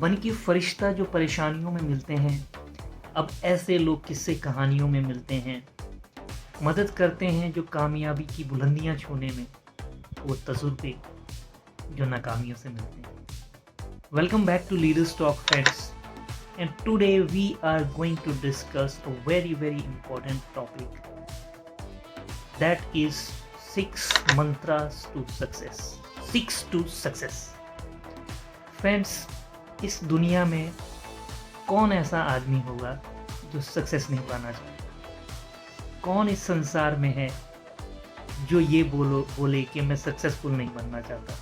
बन के फरिश्ता जो परेशानियों में मिलते हैं, अब ऐसे लोग किस्से कहानियों में मिलते हैं। मदद करते हैं जो कामयाबी की बुलंदियां छूने में, वो तजुर्बे जो नाकामियों से मिलते हैं। Welcome back to leaders talk friends, and today we are going to discuss a very important topic, that is 6 mantras to success. 6 to success. Friends, इस दुनिया में कौन ऐसा आदमी होगा जो सक्सेस नहीं पाना चाहता? कौन इस संसार में है जो ये बोले कि मैं सक्सेसफुल नहीं बनना चाहता?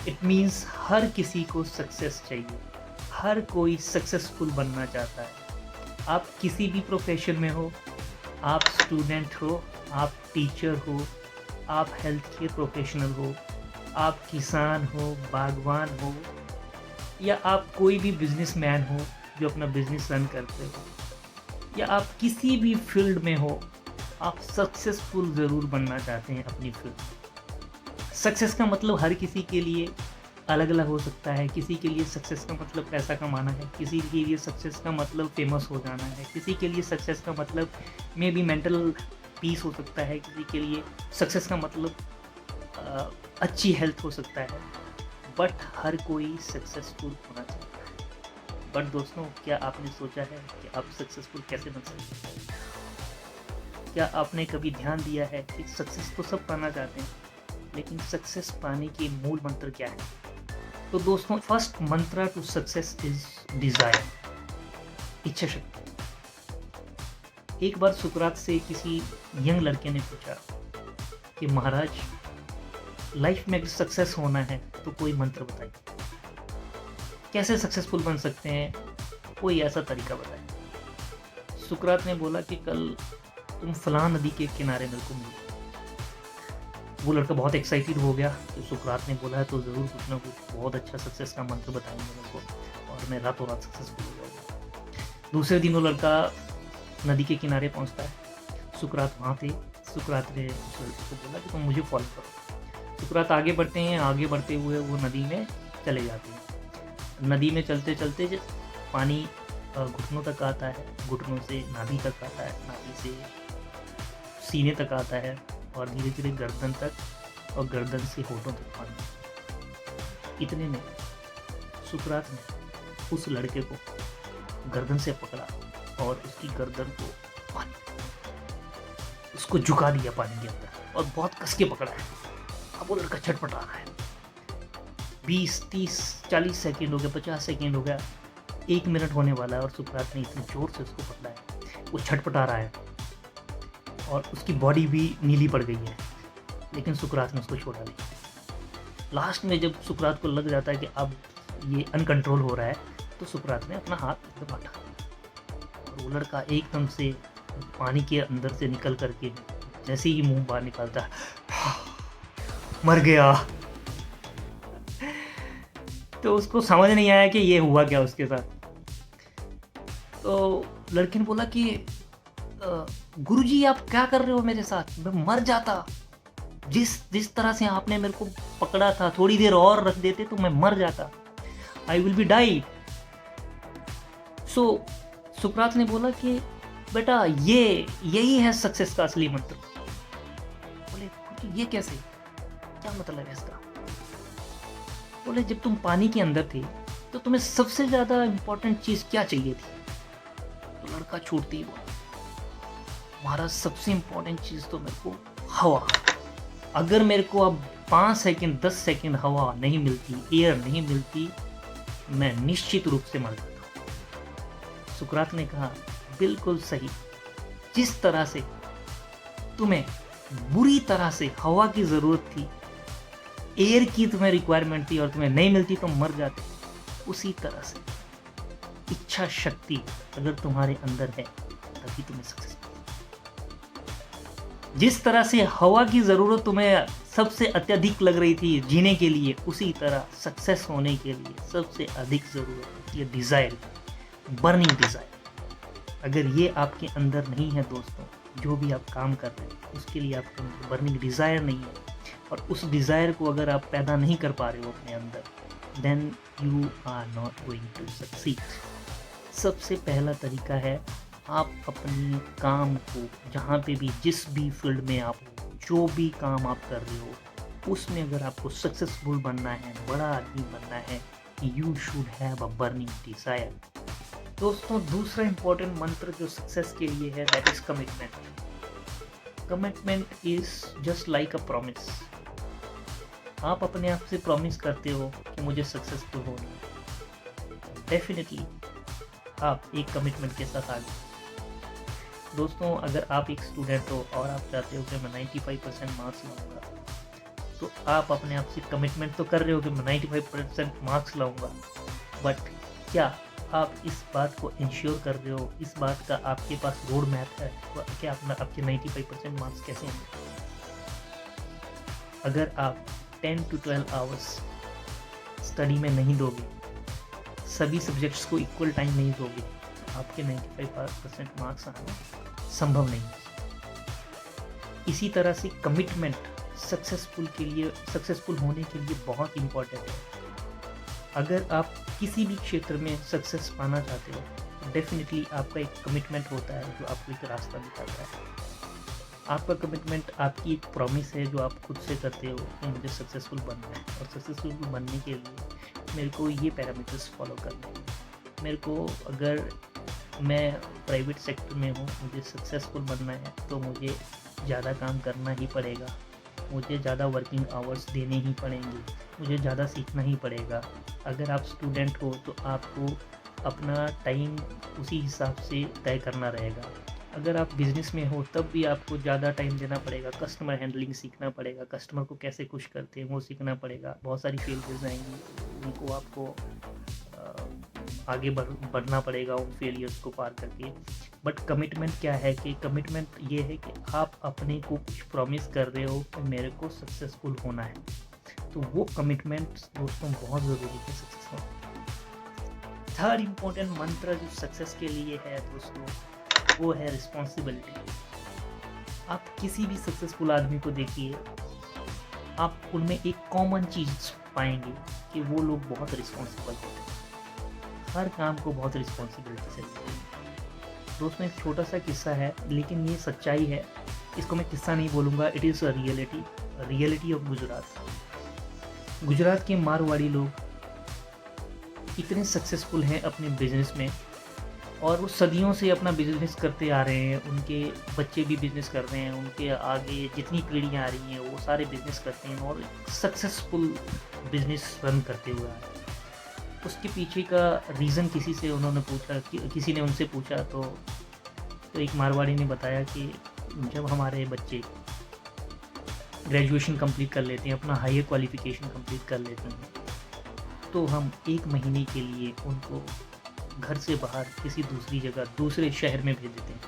इट मीन्स हर किसी को सक्सेस चाहिए, हर कोई सक्सेसफुल बनना चाहता है। आप किसी भी प्रोफेशन में हो, आप स्टूडेंट हो, आप टीचर हो, आप हेल्थ केयर प्रोफेशनल हो, आप किसान हो, बागवान हो, या आप कोई भी बिजनेसमैन हो जो अपना बिजनेस रन करते हो, या आप किसी भी फील्ड में हो, आप सक्सेसफुल ज़रूर बनना चाहते हैं अपनी फील्ड। सक्सेस का मतलब हर किसी के लिए अलग अलग हो सकता है। किसी के लिए सक्सेस का मतलब पैसा कमाना है, किसी के लिए सक्सेस का मतलब फेमस हो जाना है, किसी के लिए सक्सेस का मतलब मे बी मेंटल पीस हो सकता है, किसी के लिए सक्सेस का मतलब अच्छी हेल्थ हो सकता है। बट हर कोई सक्सेसफुल होना चाहता है। बट दोस्तों, क्या आपने सोचा है कि आप सक्सेसफुल कैसे बन सकते हैं? क्या आपने कभी ध्यान दिया है कि सक्सेस तो सब पाना चाहते हैं, लेकिन सक्सेस पाने के मूल मंत्र क्या है? तो दोस्तों, फर्स्ट मंत्र टू सक्सेस इज डिजायर, इच्छा शक्ति। एक बार सुकरात से किसी यंग लड़के ने पूछा कि महाराज, लाइफ में अगर सक्सेस होना है तो कोई मंत्र बताइए, कैसे सक्सेसफुल बन सकते हैं, कोई ऐसा तरीका बताइए। सुकरात ने बोला कि कल तुम फलां नदी के किनारे मेरे को मिलो। वो लड़का बहुत एक्साइटेड हो गया। तो सुकरात ने बोला है तो ज़रूर कुछ ना कुछ बहुत अच्छा सक्सेस का मंत्र बताएंगे मेरे को, और मैं रातों रात सक्सेसफुल हो जाऊँगा। दूसरे दिन वो लड़का नदी के किनारे पहुँचता है। सुकरात वहाँ थे। सुकरात ने उसको बोला कि तुम मुझे फॉलो करो। सुकरात आगे बढ़ते हैं। आगे बढ़ते हुए वो नदी में चले जाते हैं। नदी में चलते चलते पानी घुटनों तक आता है, घुटनों से नाभि तक आता है, नाभि से सीने तक आता है, और धीरे धीरे गर्दन तक, और गर्दन से होठों तक पानी। इतने में सुकरात ने उस लड़के को गर्दन से पकड़ा और उसकी गर्दन को उसको झुका दिया पानी के अंदर, और बहुत कस के पकड़ा है। अब वो लड़का छटपटा रहा है। 20, 30, 40 सेकेंड हो गया, 50 सेकेंड हो गया, 1 मिनट होने वाला है, और सुकरात ने इतनी जोर से उसको पकड़ा है। वो छटपटा रहा है और उसकी बॉडी भी नीली पड़ गई है, लेकिन सुकरात ने उसको छोड़ा नहीं। लास्ट में जब सुकरात को लग जाता है कि अब ये अनकंट्रोल हो रहा है, तो सुकरात ने अपना हाथ एकदम हटा दिया, और वो लड़का एकदम से पानी के अंदर से निकल करके जैसे ही मुंह बाहर निकालता है, मर गया। तो उसको समझ नहीं आया कि ये हुआ क्या उसके साथ। तो लड़के ने बोला कि गुरुजी, आप क्या कर रहे हो मेरे साथ? मैं मर जाता। जिस तरह से आपने मेरे को पकड़ा था, थोड़ी देर और रख देते तो मैं मर जाता। I will be die. So सुकरात ने बोला कि बेटा, यही है सक्सेस का असली मंत्र। बोले, ये कैसे? क्या मतलब है इसका? बोले, जब तुम पानी के अंदर थे तो तुम्हें सबसे ज्यादा इंपॉर्टेंट चीज क्या चाहिए थी? तो लड़का छूटती ही बोला, महाराज, सबसे इंपॉर्टेंट चीज तो मेरे को हवा। अगर मेरे को अब 5 सेकंड 10 सेकंड हवा नहीं मिलती, एयर नहीं मिलती, मैं निश्चित रूप से मर जाता हूं। सुकरात ने कहा, बिल्कुल सही। जिस तरह से तुम्हें बुरी तरह से हवा की जरूरत थी, एयर की तुम्हें रिक्वायरमेंट थी, और तुम्हें नहीं मिलती तो मर जाते, उसी तरह से इच्छा शक्ति अगर तुम्हारे अंदर है तभी तुम्हें सक्सेस मिलेगी। जिस तरह से हवा की जरूरत तुम्हें सबसे अत्यधिक लग रही थी जीने के लिए, उसी तरह सक्सेस होने के लिए सबसे अधिक जरूरत होती है डिजायर, बर्निंग डिजायर। अगर ये आपके अंदर नहीं है दोस्तों, जो भी आप काम कर रहे हैं उसके लिए आपके अंदर बर्निंग डिज़ायर नहीं है, और उस डिज़ायर को अगर आप पैदा नहीं कर पा रहे हो अपने अंदर, then you are not going to succeed. सबसे पहला तरीका है, आप अपने काम को जहाँ पे भी, जिस भी फील्ड में आप हो, जो भी काम आप कर रहे हो, उसमें अगर आपको सक्सेसफुल बनना है, बड़ा आदमी बनना है, you should have a burning desire. दोस्तों, दूसरा इंपॉर्टेंट मंत्र जो सक्सेस के लिए है, that is commitment. Commitment is just like a promise. आप अपने आप से प्रॉमिस करते हो कि मुझे सक्सेसफुल होना है, डेफिनेटली आप एक कमिटमेंट के साथ आगे। दोस्तों, अगर आप एक स्टूडेंट हो और आप चाहते हो कि मैं 95% मार्क्स लाऊंगा, तो आप अपने आप से कमिटमेंट तो कर रहे हो कि मैं 95% मार्क्स लाऊंगा, बट क्या आप इस बात को इंश्योर कर रहे हो, इस बात का आपके पास रोड मैप है क्या आपके 95% मार्क्स कैसे होंगे? अगर आप 10 to 12 आवर्स स्टडी में नहीं दोगे, सभी सब्जेक्ट्स को इक्वल टाइम नहीं दोगे, आपके 95% मार्क्स आना संभव नहीं है। इसी तरह से कमिटमेंट सक्सेसफुल होने के लिए बहुत इम्पोर्टेंट है। अगर आप किसी भी क्षेत्र में सक्सेस पाना चाहते हो, तो डेफिनेटली आपका एक कमिटमेंट होता है जो आपको एक रास्ता दिखाता है। आपका कमिटमेंट आपकी एक प्रॉमिस है जो आप खुद से करते हो कि मुझे सक्सेसफुल बनना है, और सक्सेसफुल बनने के लिए मेरे को ये पैरामीटर्स फॉलो करने हैं। मेरे को, अगर मैं प्राइवेट सेक्टर में हूँ, मुझे सक्सेसफुल बनना है तो मुझे ज़्यादा काम करना ही पड़ेगा, मुझे ज़्यादा वर्किंग आवर्स देने ही पड़ेंगे, मुझे ज़्यादा सीखना ही पड़ेगा। अगर आप स्टूडेंट हो तो आपको अपना टाइम उसी हिसाब से तय करना रहेगा। अगर आप बिज़नेस में हो तब भी आपको ज़्यादा टाइम देना पड़ेगा, कस्टमर हैंडलिंग सीखना पड़ेगा, कस्टमर को कैसे खुश करते हैं वो सीखना पड़ेगा। बहुत सारी फेलियर्स आएंगी, उनको आपको आगे बढ़ना पड़ेगा उन फेलियर्स को पार करके। बट कमिटमेंट क्या है कि कमिटमेंट ये है कि आप अपने को कुछ प्रॉमिस कर रहे हो कि मेरे को सक्सेसफुल होना है, तो वो कमिटमेंट दोस्तों बहुत ज़रूरी है सक्सेस होना। थर्ड इम्पोर्टेंट मंत्र जो सक्सेस के लिए है दोस्तों, वो है रिस्पॉन्सिबिलिटी। आप किसी भी सक्सेसफुल आदमी को देखिए, आप उनमें एक कॉमन चीज़ पाएंगे कि वो लोग बहुत रिस्पॉन्सिबल होते हैं, हर काम को बहुत रिस्पॉन्सिबिलिटी से करते हैं। दोस्तों, एक छोटा सा किस्सा है, लेकिन ये सच्चाई है, इसको मैं किस्सा नहीं बोलूँगा, it is a reality of Gujarat. Gujarat के मारवाड़ी लोग इतने सक्सेसफुल हैं अपने बिजनेस में, और वो सदियों से अपना बिजनेस करते आ रहे हैं, उनके बच्चे भी बिजनेस कर रहे हैं, उनके आगे जितनी पीढ़ियाँ आ रही हैं वो सारे बिजनेस करते हैं और सक्सेसफुल बिजनेस रन करते हुए आ रहे हैं। उसके पीछे का रीज़न किसी ने उनसे पूछा, तो एक मारवाड़ी ने बताया कि जब हमारे बच्चे ग्रेजुएशन कंप्लीट कर लेते हैं, अपना हायर क्वालिफिकेशन कंप्लीट कर लेते हैं, तो हम 1 महीने के लिए उनको घर से बाहर किसी दूसरी जगह, दूसरे शहर में भेज देते हैं,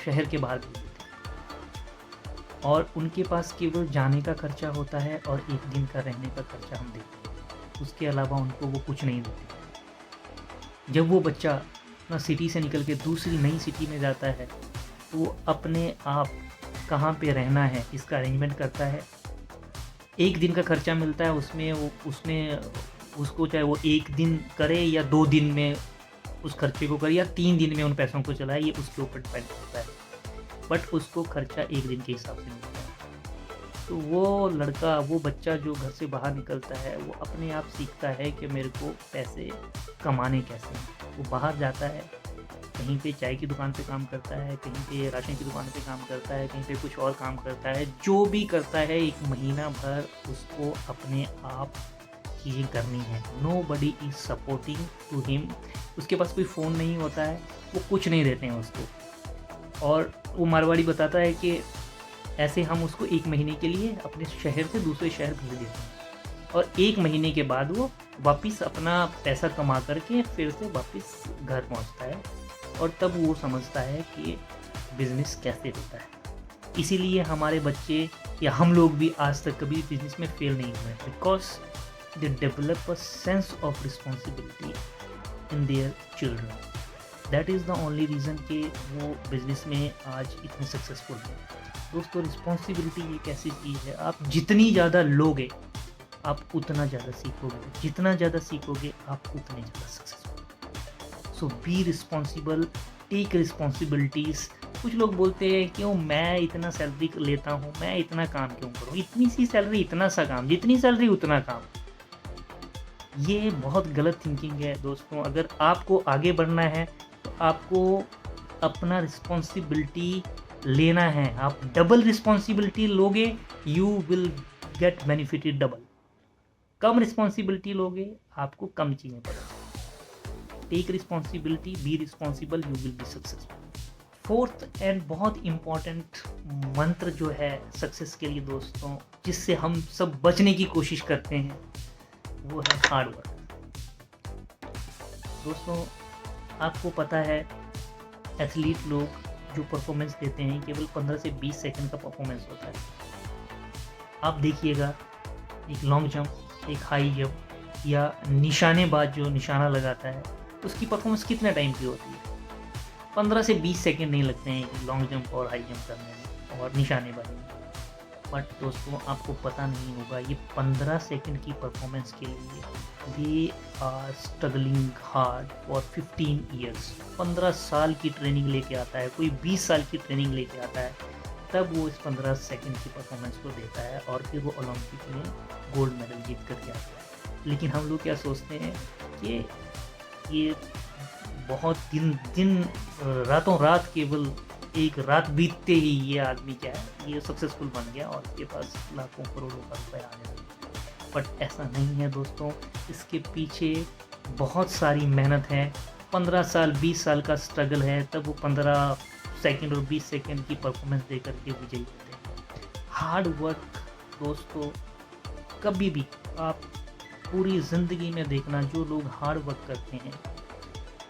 शहर के बाहर भेज देते हैं, और उनके पास केवल जाने का खर्चा होता है और 1 दिन का रहने का खर्चा हम देते हैं। उसके अलावा उनको वो कुछ नहीं देते। जब वो बच्चा अपना सिटी से निकल के दूसरी नई सिटी में जाता है, तो वो अपने आप कहाँ पे रहना है इसका अरेंजमेंट करता है। 1 दिन का खर्चा मिलता है, उसमें उसको चाहे वो 1 दिन करे या 2 दिन में उस खर्चे को करे या 3 दिन में उन पैसों को चलाए, ये उसके ऊपर डिपेंड करता है, बट उसको खर्चा 1 दिन के हिसाब से मिलता है। तो वो लड़का, वो बच्चा जो घर से बाहर निकलता है, वो अपने आप सीखता है कि मेरे को पैसे कमाने कैसे हैं। वो बाहर जाता है, कहीं पे चाय की दुकान पे काम करता है, कहीं पे राशन की दुकान पे काम करता है, कहीं पे कुछ और काम करता है, जो भी करता है 1 महीना भर उसको अपने आप चीज़ें करनी है। Nobody is supporting to him. उसके पास कोई फ़ोन नहीं होता है, वो कुछ नहीं देते हैं उसको। और वो मारवाड़ी बताता है कि ऐसे हम उसको 1 महीने के लिए अपने शहर से दूसरे शहर भेज देते हैं, और 1 महीने के बाद वो वापस अपना पैसा कमा करके फिर से वापस घर पहुंचता है, और तब वो समझता है कि बिज़नेस कैसे होता है। इसीलिए हमारे बच्चे या हम लोग भी आज तक कभी बिज़नेस में फेल नहीं हुए, because they develop a sense of responsibility in their children. That is the only reason कि वो बिज़नेस में आज इतने सक्सेसफुल हैं। दोस्तों, रिस्पॉन्सिबिलिटी एक ऐसी चीज़ है, आप जितनी ज़्यादा लोगे आप उतना ज़्यादा सीखोगे, जितना ज़्यादा सीखोगे आप उतने ज़्यादा successful. So be responsible, take responsibilities. कुछ लोग बोलते हैं क्यों मैं इतना सैलरी लेता हूँ, मैं इतना काम क्यों करूँ, इतनी सी सैलरी इतना सा काम, जितनी सैलरी उतना काम। ये बहुत गलत थिंकिंग है दोस्तों। अगर आपको आगे बढ़ना है तो आपको अपना रिस्पॉन्सिबिलिटी लेना है। आप डबल रिस्पॉन्सिबिलिटी लोगे, you will get benefited double. कम रिस्पॉन्सिबिलिटी लोगे, आपको कम चीज़ें पड़ेंगी। Take responsibility, be responsible, you will be successful. Fourth and बहुत इम्पॉर्टेंट मंत्र जो है सक्सेस के लिए दोस्तों, जिससे हम सब बचने की कोशिश करते हैं, वो है हार्ड वर्क। दोस्तों आपको पता है एथलीट लोग जो परफॉर्मेंस देते हैं केवल 15 से 20 सेकंड का परफॉर्मेंस होता है। आप देखिएगा एक लॉन्ग जंप, एक हाई जंप या निशानेबाज जो निशाना लगाता है, उसकी परफॉर्मेंस कितने टाइम की होती है? 15 से 20 सेकंड नहीं लगते हैं लॉन्ग जंप और हाई जंप करने में और निशानेबाजी में। बट दोस्तों आपको पता नहीं होगा ये 15 सेकंड की परफॉर्मेंस के लिए they are struggling hard for 15 years. 15 साल की ट्रेनिंग लेके आता है, कोई 20 साल की ट्रेनिंग लेके आता है, तब वो इस 15 सेकंड की परफॉर्मेंस को देता है और फिर वो ओलंपिक में गोल्ड मेडल जीत करके आता है। लेकिन हम लोग क्या सोचते हैं कि ये बहुत दिन रातों रात, केवल एक रात बीतते ही ये आदमी क्या है, ये सक्सेसफुल बन गया और इसके पास लाखों करोड़ों का रुपये आने लगे। बट ऐसा नहीं है दोस्तों, इसके पीछे बहुत सारी मेहनत है। 15 साल 20 साल का स्ट्रगल है, तब वो 15 सेकंड और 20 सेकंड की परफॉर्मेंस दे करके विजयी होते हैं। हार्ड वर्क दोस्तों, कभी भी आप पूरी ज़िंदगी में देखना, जो लोग हार्ड वर्क करते हैं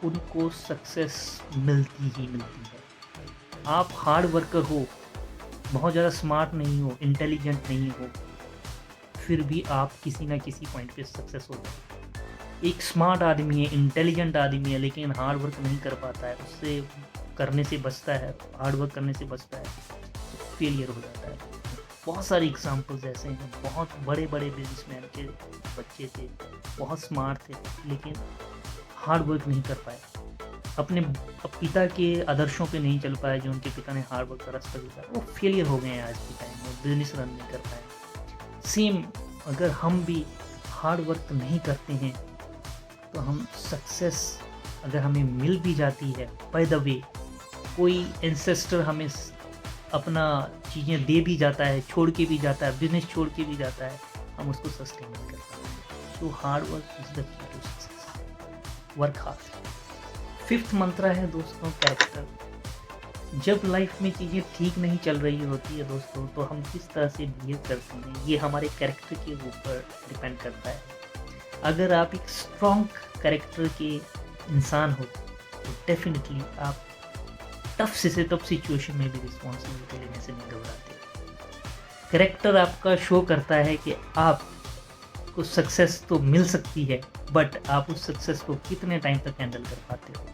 उनको सक्सेस मिलती ही मिलती है। आप हार्ड वर्कर हो, बहुत ज़्यादा स्मार्ट नहीं हो, इंटेलिजेंट नहीं हो, फिर भी आप किसी ना किसी पॉइंट पे सक्सेस हो जाओगे। एक स्मार्ट आदमी है, इंटेलिजेंट आदमी है, लेकिन हार्ड वर्क नहीं कर पाता है, उससे करने से बचता है, हार्ड वर्क करने से बचता है, तो फेलियर हो जाता है। बहुत सारे एग्जांपल्स ऐसे हैं, बहुत बड़े बड़े बिजनेसमैन के बच्चे थे, बहुत स्मार्ट थे, लेकिन हार्ड वर्क नहीं कर पाए, अपने पिता के आदर्शों पे नहीं चल पाए, जो उनके पिता ने हार्ड वर्क का रास्ता दिखाया, वो फेलियर हो गए हैं आज के टाइम में, बिजनेस रन नहीं कर पाए। सेम अगर हम भी हार्ड वर्क नहीं करते हैं तो हम सक्सेस अगर हमें मिल भी जाती है, बाय द वे कोई एंसेस्टर हमें अपना चीज़ें दे भी जाता है, छोड़ के भी जाता है, बिजनेस छोड़ के भी जाता है, हम उसको सस्टेन नहीं कर पाते। तो hard work is the key to success, work hard. Fifth मंत्र है दोस्तों कैरेक्टर। जब लाइफ में चीज़ें ठीक नहीं चल रही होती है दोस्तों, तो हम किस तरह से बिहेव करते हैं ये हमारे कैरेक्टर के ऊपर डिपेंड करता है। अगर आप एक स्ट्रॉन्ग कैरेक्टर के इंसान हो तो डेफिनेटली आप टफ से टफ सिचुएशन में भी रिस्पॉन्सिबिलिटी लेने से नहीं घबराते। कैरेक्टर आपका शो करता है कि आपको सक्सेस तो मिल सकती है, बट आप उस सक्सेस को कितने टाइम तक हैंडल कर पाते हो।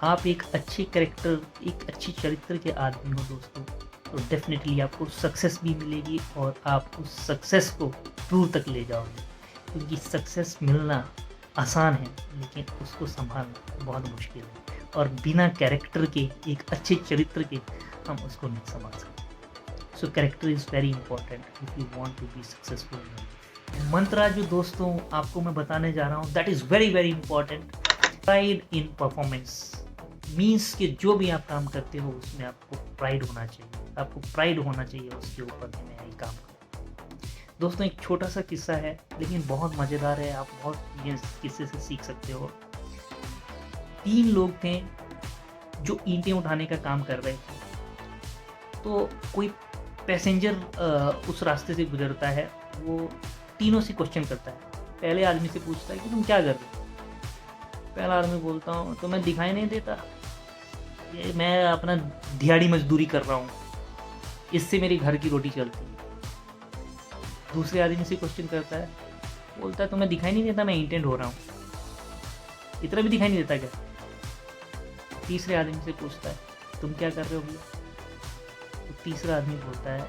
आप एक अच्छे कैरेक्टर, एक अच्छी चरित्र के आदमी हो दोस्तों, तो डेफिनेटली आपको सक्सेस भी मिलेगी और आप उस सक्सेस को दूर तक ले जाओगे। क्योंकि सक्सेस मिलना आसान है, लेकिन उसको संभालना बहुत मुश्किल है, और बिना कैरेक्टर के, एक अच्छे चरित्र के, हम उसको नहीं संभाल सकते। So character is very important if you want to be successful. मंत्र जो दोस्तों आपको मैं बताने जा रहा हूँ, that is very very important. Pride in performance means कि जो भी आप काम करते हो उसमें आपको प्राइड होना चाहिए, आपको प्राइड होना चाहिए उसके ऊपर कि मैं ये काम करूँ। दोस्तों एक छोटा सा किस्सा है, लेकिन बहुत मज़ेदार है, आप बहुत ये किस्से से सीख सकते हो। 3 लोग थे जो ईंटें उठाने का काम कर रहे थे। तो कोई पैसेंजर उस रास्ते से गुजरता है, वो तीनों से क्वेश्चन करता है। पहले आदमी से पूछता है कि तुम क्या कर रहे हो? पहला आदमी बोलता हूँ तो मैं दिखाई नहीं देता, ये मैं अपना दिहाड़ी मजदूरी कर रहा हूँ, इससे मेरी घर की रोटी चलती है। दूसरे आदमी से क्वेश्चन करता है, बोलता है तुम्हें दिखाई नहीं देता मैं ईंटें ढो रहा हूँ, इतना भी दिखाई नहीं देता क्या? तीसरे आदमी से पूछता है तुम क्या कर रहे हो भैया? तो तीसरा आदमी बोलता है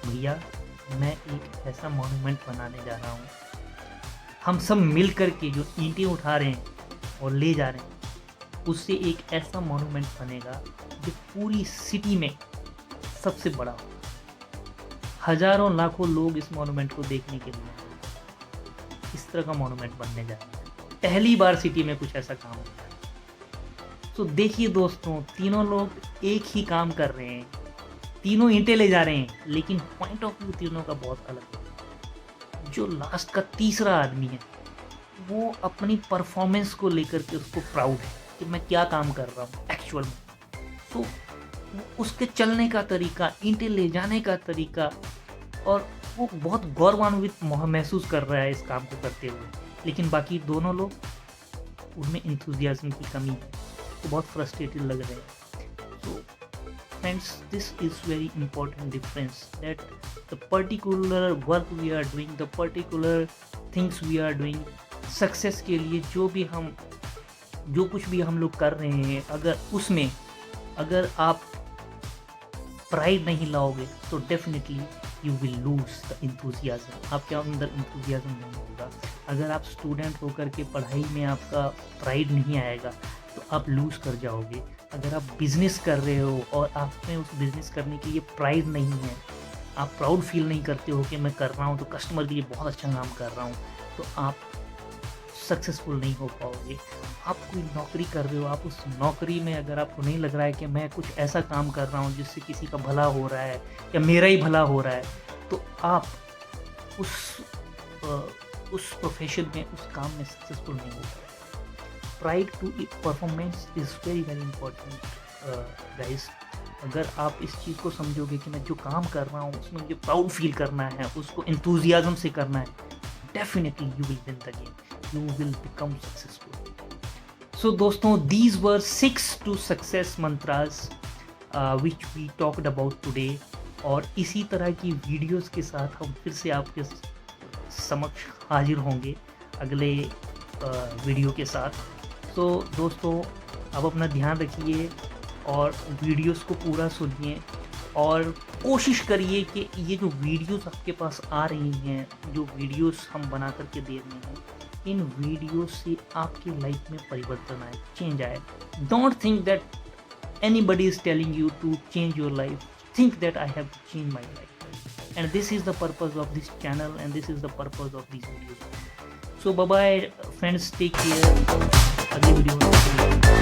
भैया मैं एक ऐसा मॉन्यूमेंट बनाने जा रहा हूँ। हम सब मिल कर के जो ईंटें उठा रहे हैं और ले जा रहे हैं, उससे एक ऐसा मॉन्यूमेंट बनेगा जो पूरी सिटी में सबसे बड़ा हो। हजारों लाखों लोग इस मॉन्यूमेंट को देखने के लिए आएंगे। इस तरह का मॉन्यूमेंट बनने जा रहा है। पहली बार सिटी में कुछ ऐसा काम होता है। तो देखिए दोस्तों, तीनों लोग एक ही काम कर रहे हैं, तीनों ईंटें ले जा रहे हैं, लेकिन पॉइंट ऑफ व्यू तीनों का बहुत अलग है। जो लास्ट का तीसरा आदमी है, वो अपनी परफॉर्मेंस को लेकर के उसको प्राउड है कि मैं क्या काम कर रहा हूँ एक्चुअल में। तो उसके चलने का तरीका, ईंटें ले जाने का तरीका, और वो बहुत गौरवान्वित महसूस कर रहा है इस काम को करते हुए। लेकिन बाकी दोनों लोग, उनमें इंथुजियाज्म की कमी है, तो बहुत फ्रस्ट्रेटेड लग रहे हैं। तो friends, this is very important difference, that the particular work we are doing, the particular things we are doing, success के लिए जो कुछ भी हम लोग कर रहे हैं, अगर उसमें अगर आप प्राइड नहीं लाओगे तो definitely you will lose the enthusiasm. आपके अंदर इंथुजियाज्म नहीं होगा। अगर आप स्टूडेंट होकर के पढ़ाई में आपका प्राइड नहीं आएगा तो आप लूज कर जाओगे। अगर आप बिजनेस कर रहे हो और आप में उस बिजनेस करने के लिए प्राइड नहीं है, आप प्राउड फील नहीं करते हो कि मैं कर रहा हूँ तो कस्टमर के लिए बहुत अच्छा काम कर रहा हूँ, तो आप सक्सेसफुल नहीं हो पाओगे। आप कोई नौकरी कर रहे हो, आप उस नौकरी में अगर आपको नहीं लग रहा है कि मैं कुछ ऐसा काम कर रहा हूँ जिससे किसी का भला हो रहा है या मेरा ही भला हो रहा है, तो आप उस प्रोफेशन में, उस काम में सक्सेसफुल नहीं हो पाओगे। Pride to performance is very very important guys. अगर आप इस चीज़ को समझोगे कि मैं जो काम कर रहा हूँ उसमें मुझे प्राउड फील करना है, उसको इंथुजियाज्म से करना है, definitely you will win the game, you will become successful. So दोस्तों, these were 6 to success mantras which we talked about today, और इसी तरह की वीडियोस के साथ हम फिर से आपके समक्ष हाजिर होंगे अगले वीडियो के साथ। तो दोस्तों, अब अपना ध्यान रखिए और वीडियोस को पूरा सुनिए, और कोशिश करिए कि ये जो वीडियोस आपके पास आ रही हैं, जो वीडियोस हम बना करके दे रहे हैं, इन वीडियो से आपकी लाइफ में परिवर्तन आए, चेंज आए। Don't think that anybody is telling you to change your life, think that I have to change my life, and this is the purpose of this channel, and this is the purpose of this video. So bye bye friends, take care. अगली video में